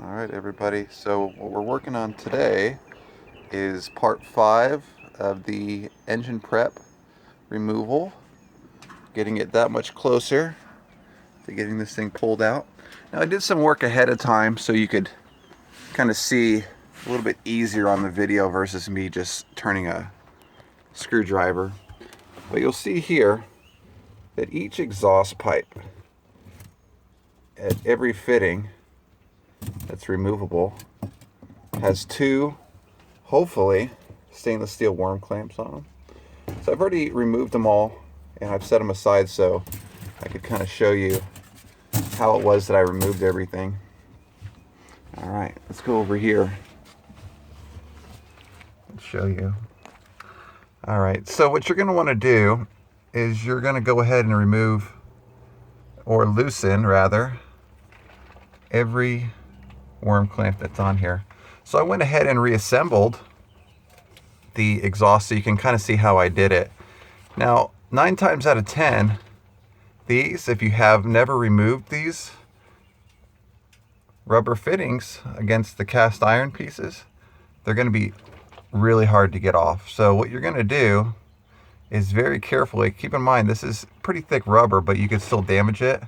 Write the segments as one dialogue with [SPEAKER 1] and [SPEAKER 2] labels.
[SPEAKER 1] Alright everybody, so what we're working on today is part 5 of the engine prep removal, getting it that much closer to getting this thing pulled out. Now I did some work ahead of time so you could kind of see a little bit easier on the video versus me just turning a screwdriver. But you'll see here that each exhaust pipe at every fitting that's removable has two, hopefully, stainless steel worm clamps on them. So I've already removed them all and I've set them aside so I could kind of show you how it was that I removed everything. Alright, let's go over here and show you. Alright, so what you're going to want to do is you're going to go ahead and remove, or loosen rather, every worm clamp that's on here. So I went ahead and reassembled the exhaust so you can kind of see how I did it. Now, 9 times out of 10, these, if you have never removed these rubber fittings against the cast iron pieces, they're going to be really hard to get off. So what you're going to do is very carefully, keep in mind this is pretty thick rubber, but you could still damage it.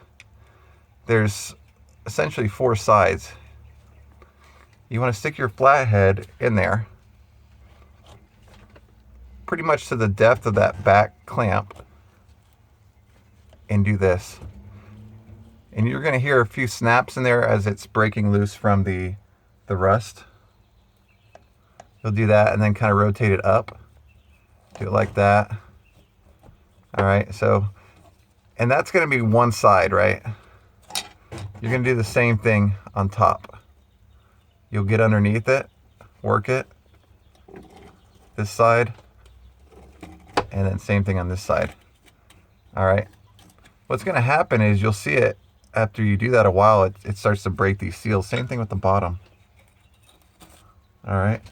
[SPEAKER 1] There's essentially 4 sides. You want to stick your flathead in there, pretty much to the depth of that back clamp, and do this. And you're going to hear a few snaps in there as it's breaking loose from the rust. You'll do that and then kind of rotate it up. Do it like that. All right, so, and that's going to be one side, right? You're going to do the same thing on top. You'll get underneath it, work it, this side, and then same thing on this side. All right. What's going to happen is you'll see it after you do that a while, it starts to break these seals. Same thing with the bottom. All right.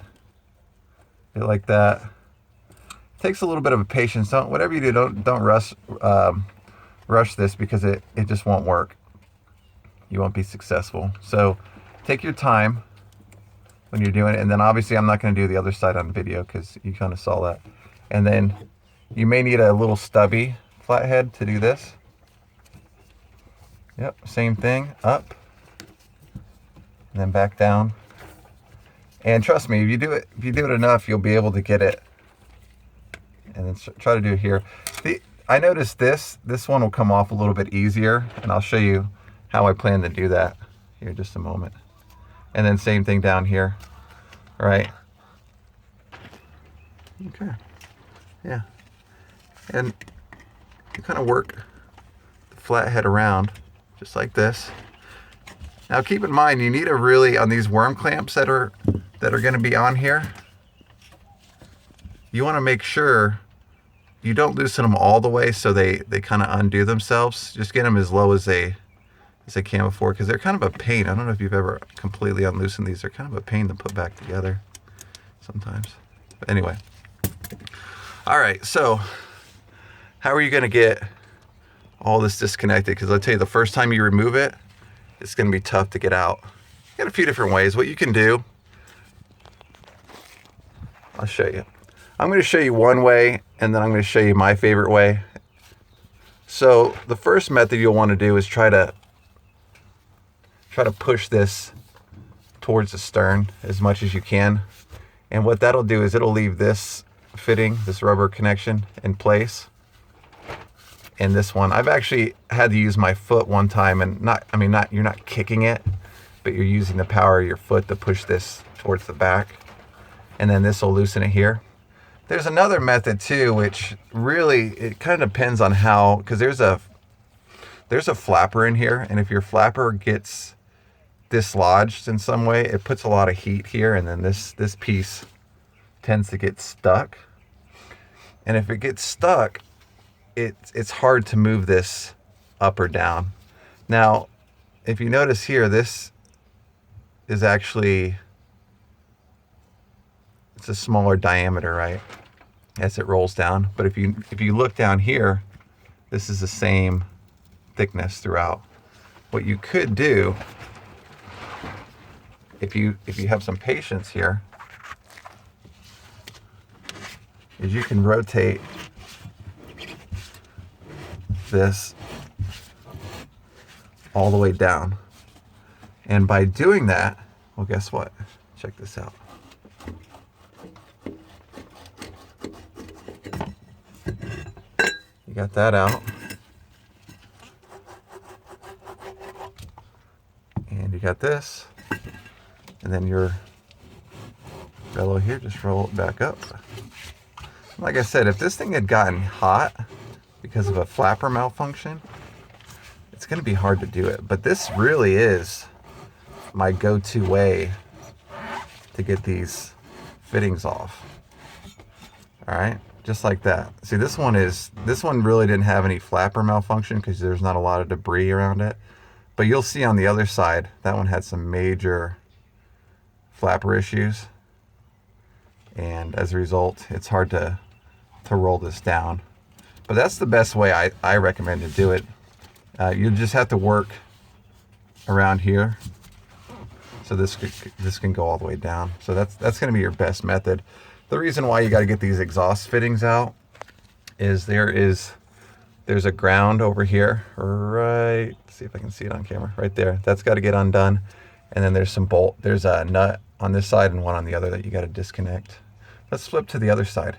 [SPEAKER 1] Do it like that. It takes a little bit of a patience. Whatever you do, don't rush this because it just won't work. You won't be successful. So take your time when you're doing it, and then obviously I'm not going to do the other side on video because you kind of saw that. And then you may need a little stubby flathead to do this. Yep, same thing, up and then back down. And trust me, if you do it enough, you'll be able to get it. And then try to do it here. I noticed this one will come off a little bit easier, and I'll show you how I plan to do that here in just a moment. And then same thing down here, right? Okay, yeah. And you kind of work the flathead around just like this. Now keep in mind, you need to really, on these worm clamps that are going to be on here, you want to make sure you don't loosen them all the way so they kind of undo themselves. Just get them as low as they can before, because they're kind of a pain. I don't know if you've ever completely unloosened these. They're kind of a pain to put back together sometimes. But anyway. All right, so how are you going to get all this disconnected? Because I'll tell you, the first time you remove it, it's going to be tough to get out. You got a few different ways. What you can do, I'll show you. I'm going to show you one way, and then I'm going to show you my favorite way. So the first method you'll want to do is try to push this towards the stern as much as you can. And what that'll do is it'll leave this fitting, this rubber connection, in place. And this one, I've actually had to use my foot one time, and you're not kicking it, but you're using the power of your foot to push this towards the back. And then this will loosen it here. There's another method too, which really, it kind of depends on how, because there's a flapper in here, and if your flapper gets dislodged in some way, it puts a lot of heat here, and then this piece tends to get stuck. And if it gets stuck, it's hard to move this up or down. Now, if you notice here, this is actually, it's a smaller diameter, right, as it rolls down. But if you look down here, this is the same thickness throughout. What you could do if you have some patience here, is you can rotate this all the way down. And by doing that, well, guess what? Check this out. You got that out. And you got this. And then your bellow here, just roll it back up. Like I said, if this thing had gotten hot because of a flapper malfunction, it's going to be hard to do it. But this really is my go-to way to get these fittings off. All right, just like that. See, this one really didn't have any flapper malfunction because there's not a lot of debris around it. But you'll see on the other side, that one had some major flapper issues. And as a result, it's hard to roll this down. But that's the best way I recommend to do it. You just have to work around here. So this can go all the way down. So that's going to be your best method. The reason why you got to get these exhaust fittings out is there's a ground over here, right? See if I can see it on camera, right there. That's got to get undone. And then there's a nut on this side and one on the other that you got to disconnect. Let's flip to the other side.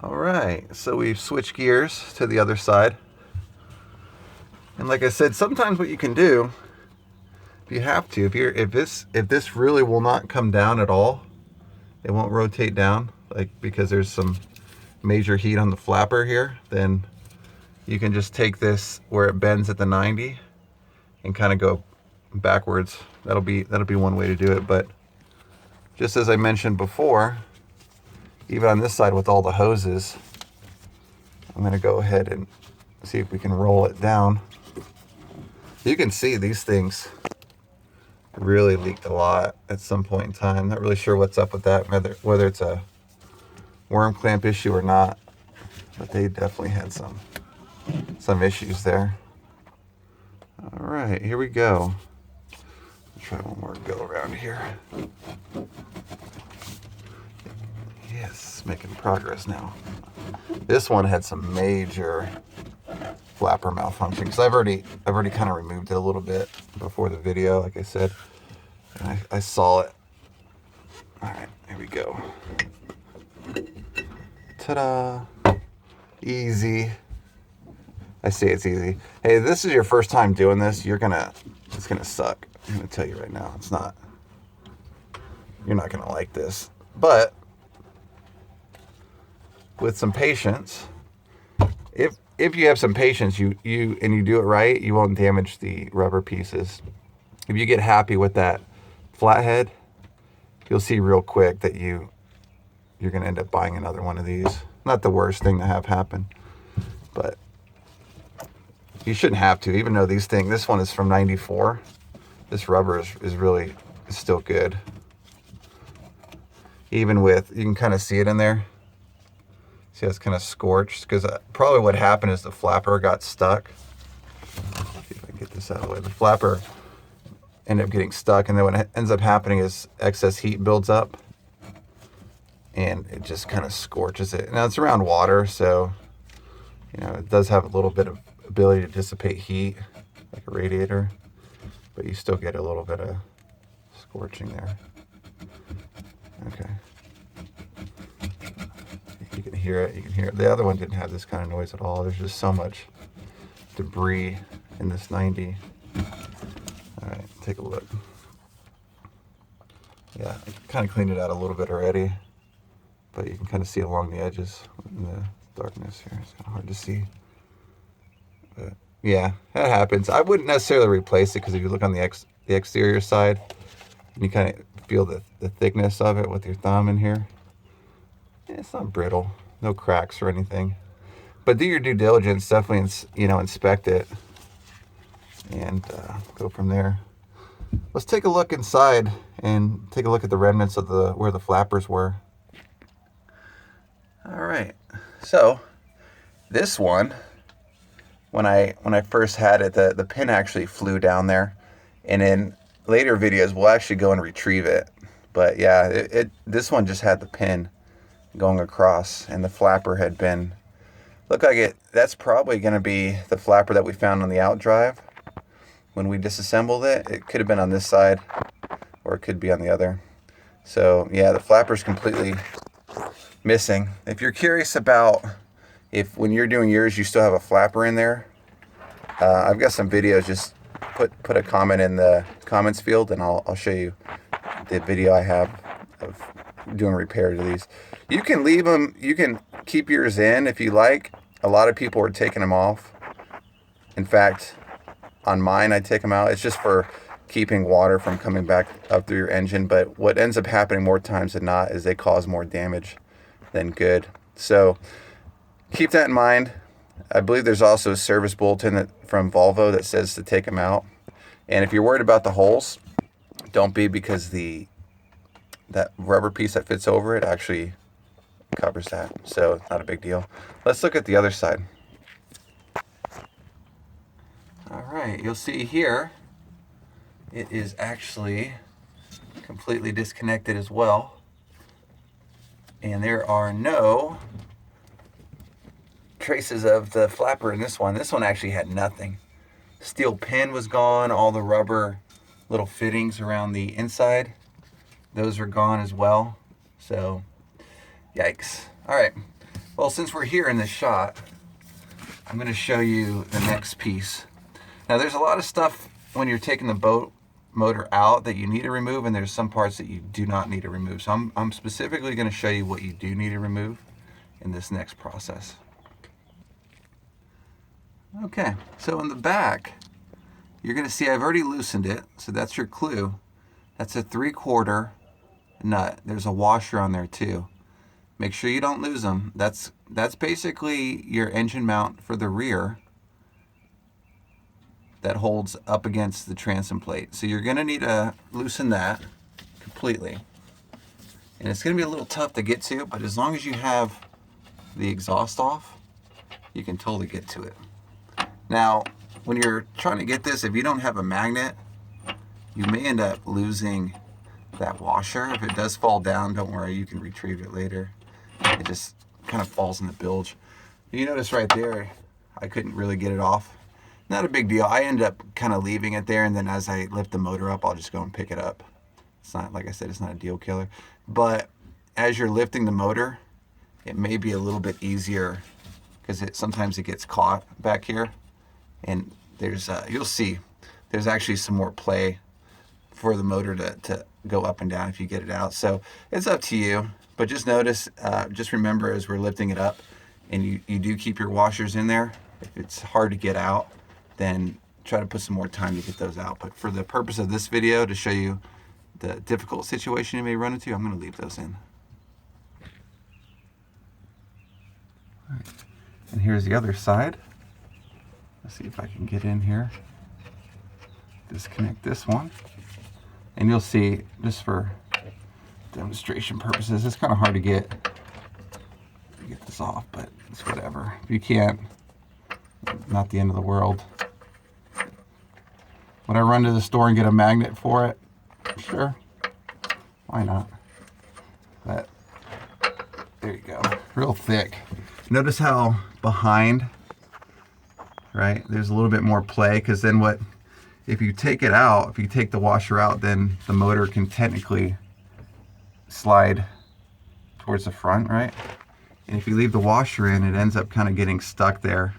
[SPEAKER 1] All right, so we've switched gears to the other side. And like I said, sometimes what you can do, if you have to, if this really will not come down at all, it won't rotate down, like because there's some major heat on the flapper here, then you can just take this where it bends at the 90 and kind of go backwards. That'll be one way to do it. But just as I mentioned before, even on this side with all the hoses, I'm going to go ahead and see if we can roll it down. You can see these things really leaked a lot at some point in time. Not really sure what's up with that, whether it's a worm clamp issue or not, but they definitely had some issues there. All right, here we go. Let's try one more go around here. Yes, making progress now. This one had some major flapper malfunction because I've already kind of removed it a little bit before the video, like I said, and I saw it. All right, here we go. Ta-da! Easy. I say it's easy. Hey, if this is your first time doing this, it's gonna suck. I'm gonna tell you right now, you're not gonna like this. But with some patience, if you have some patience, you do it right, you won't damage the rubber pieces. If you get happy with that flathead, you'll see real quick that you're gonna end up buying another one of these. Not the worst thing to have happen, but you shouldn't have to, even though this one is from 94. This rubber is really still good. Even with, you can kind of see it in there. See how it's kind of scorched? Because probably what happened is the flapper got stuck. Let's see if I can get this out of the way. The flapper ended up getting stuck, and then what ends up happening is excess heat builds up, and it just kind of scorches it. Now it's around water, so it does have a little bit of ability to dissipate heat, like a radiator, but you still get a little bit of scorching there. Okay. You can hear it. The other one didn't have this kind of noise at all. There's just so much debris in this 90. All right, take a look. Yeah, I kind of cleaned it out a little bit already, but you can kind of see along the edges in the darkness here. It's kind of hard to see. But yeah, that happens. I wouldn't necessarily replace it because if you look on the exterior side, and you kind of feel the thickness of it with your thumb in here. It's not brittle, no cracks or anything. But do your due diligence, definitely, inspect it and go from there. Let's take a look inside and take a look at the remnants of where the flappers were. All right, so this one, when I first had it, the pin actually flew down there, and then later videos, we'll actually go and retrieve it. But yeah, this one just had the pin going across, and the flapper had been, look like it, that's probably going to be the flapper that we found on the outdrive when we disassembled it. It could have been on this side, or it could be on the other. So yeah, the flapper's completely missing. If you're curious about if when you're doing yours you still have a flapper in there, I've got some videos. Just put a comment in the comments field and I'll show you the video I have of doing repair to these. You can leave them, you can keep yours in if you like. A lot of people are taking them off. In fact, on mine I take them out. It's just for keeping water from coming back up through your engine, but what ends up happening more times than not is they cause more damage than good. So keep that in mind. I believe there's also a service bulletin from Volvo that says to take them out. And if you're worried about the holes, don't be, because that rubber piece that fits over it actually covers that. So not a big deal. Let's look at the other side. All right, you'll see here it is actually completely disconnected as well. And there are no traces of the flapper in this one. This one actually had nothing. Steel pin was gone. All the rubber little fittings around the inside, those are gone as well. So, yikes. All right. Well, since we're here in this shot, I'm going to show you the next piece. Now, there's a lot of stuff when you're taking the boat motor out that you need to remove, and there's some parts that you do not need to remove. So I'm specifically going to show you what you do need to remove in this next process. Okay, so in the back, you're going to see I've already loosened it. So that's your clue. That's a 3/4 nut. There's a washer on there too. Make sure you don't lose them. That's basically your engine mount for the rear that holds up against the transom plate. So you're going to need to loosen that completely. And it's going to be a little tough to get to, but as long as you have the exhaust off, you can totally get to it. Now, when you're trying to get this, if you don't have a magnet, you may end up losing that washer. If it does fall down, don't worry, you can retrieve it later. It just kind of falls in the bilge. You notice right there, I couldn't really get it off. Not a big deal. I end up kind of leaving it there, and then as I lift the motor up, I'll just go and pick it up. It's not, like I said, it's not a deal killer. But as you're lifting the motor, it may be a little bit easier because sometimes it gets caught back here. And there's, you'll see, there's actually some more play for the motor to go up and down if you get it out. So it's up to you, but just notice, just remember as we're lifting it up, and you do keep your washers in there. If it's hard to get out, then try to put some more time to get those out. But for the purpose of this video, to show you the difficult situation you may run into, I'm going to leave those in. All right. And here's the other side. Let's see if I can get in here. Disconnect this one. And you'll see, just for demonstration purposes, it's kind of hard to get this off, but it's whatever. If you can't, not the end of the world. Would I run to the store and get a magnet for it? Sure. Why not? But there you go. Real thick. Notice how behind, right, there's a little bit more play, because then if you take it out, if you take the washer out, then the motor can technically slide towards the front, right? And if you leave the washer in, it ends up kind of getting stuck there.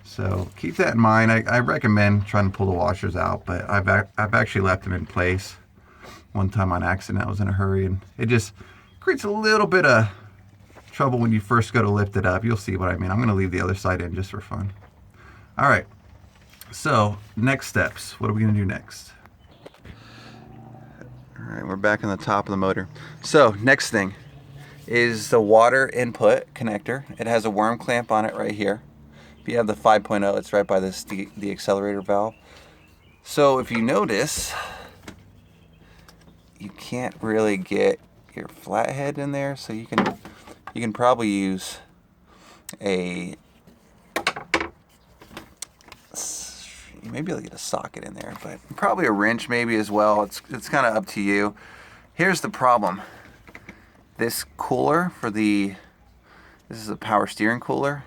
[SPEAKER 1] So keep that in mind. I recommend trying to pull the washers out, but I've actually left them in place one time on accident. I was in a hurry, and it just creates a little bit of trouble when you first go to lift it up. You'll see what I mean. I'm going to leave the other side in just for fun. All right, so next steps. What are we going to do next? All right, we're back on the top of the motor. So next thing is the water input connector. It has a worm clamp on it right here. If you have the 5.0, it's right by the accelerator valve. So if you notice, you can't really get your flathead in there, so you can probably use a you may be able to get a socket in there, but probably a wrench maybe as well. It's kind of up to you. Here's the problem. This cooler this is a power steering cooler,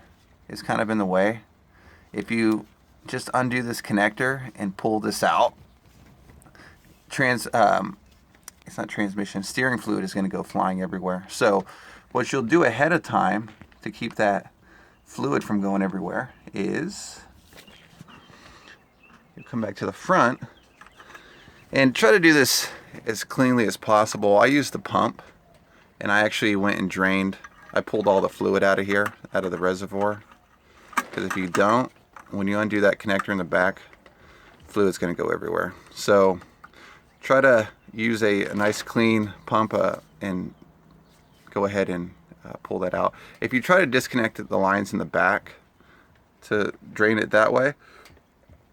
[SPEAKER 1] is kind of in the way. If you just undo this connector and pull this out, it's not transmission, steering fluid is going to go flying everywhere. So what you'll do ahead of time to keep that fluid from going everywhere is you come back to the front and try to do this as cleanly as possible. I used the pump, and I actually went and drained. I pulled all the fluid out of here, out of the reservoir. Because if you don't, when you undo that connector in the back, fluid's going to go everywhere. So try to use a nice clean pump and go ahead and pull that out. If you try to disconnect the lines in the back to drain it that way,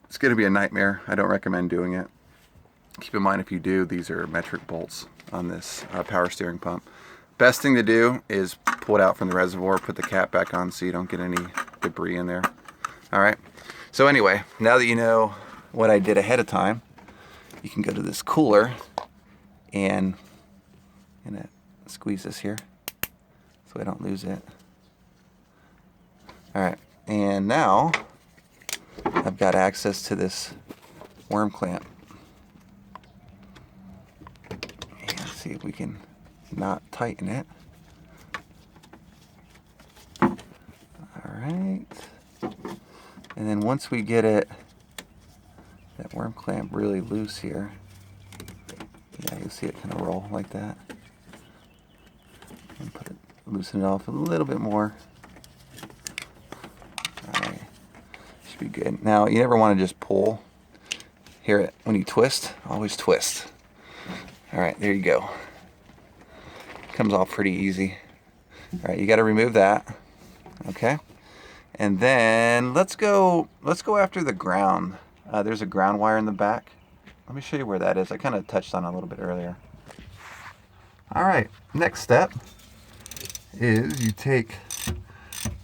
[SPEAKER 1] it's going to be a nightmare. I don't recommend doing it. Keep in mind, if you do, these are metric bolts on this power steering pump. Best thing to do is pull it out from the reservoir, put the cap back on so you don't get any debris in there. All right. So anyway, now that you know what I did ahead of time, you can go to this cooler and squeeze this here so I don't lose it. All right. And now I've got access to this worm clamp. And let's see if we can not tighten it. All right. And then once we get that worm clamp really loose here, yeah, you'll see it kind of roll like that. And loosen it off a little bit more. All right. Should be good. Now, you never want to just pull. Hear it when you twist, always twist. All right, there you go. Comes off pretty easy. All right, you got to remove that. Okay, and then let's go after the ground. There's a ground wire in the back. Let me show you where that is. I kind of touched on it a little bit earlier. All right, next step is you take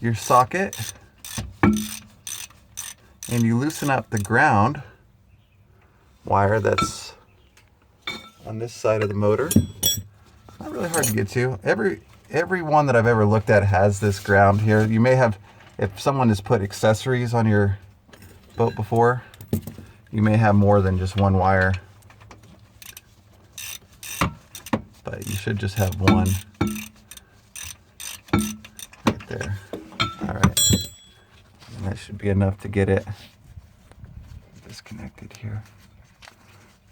[SPEAKER 1] your socket and you loosen up the ground wire that's on this side of the motor. Not really hard to get to. Every one that I've ever looked at has this ground here. You may have, if someone has put accessories on your boat before, you may have more than just one wire. But you should just have one right there. All right. And that should be enough to get it disconnected here.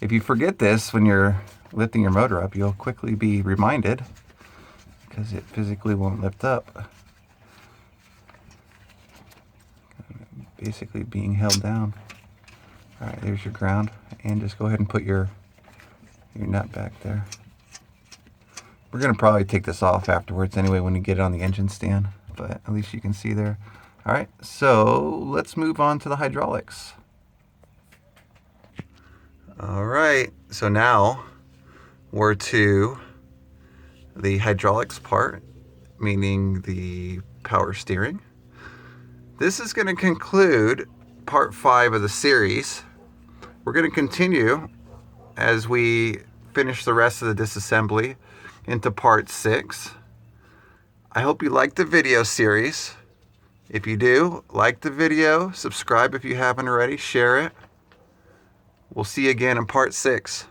[SPEAKER 1] If you forget this when you're lifting your motor up, you'll quickly be reminded because it physically won't lift up. Basically being held down. All right, there's your ground, and just go ahead and put your nut back there. We're gonna probably take this off afterwards anyway when you get it on the engine stand, but at least you can see there. All right, so let's move on to the hydraulics. All right, so now we're to the hydraulics part, meaning the power steering. This is going to conclude part 5 of the series. We're going to continue as we finish the rest of the disassembly into part 6. I hope you liked the video series. If you do, like the video, subscribe if you haven't already, share it. We'll see you again in part 6.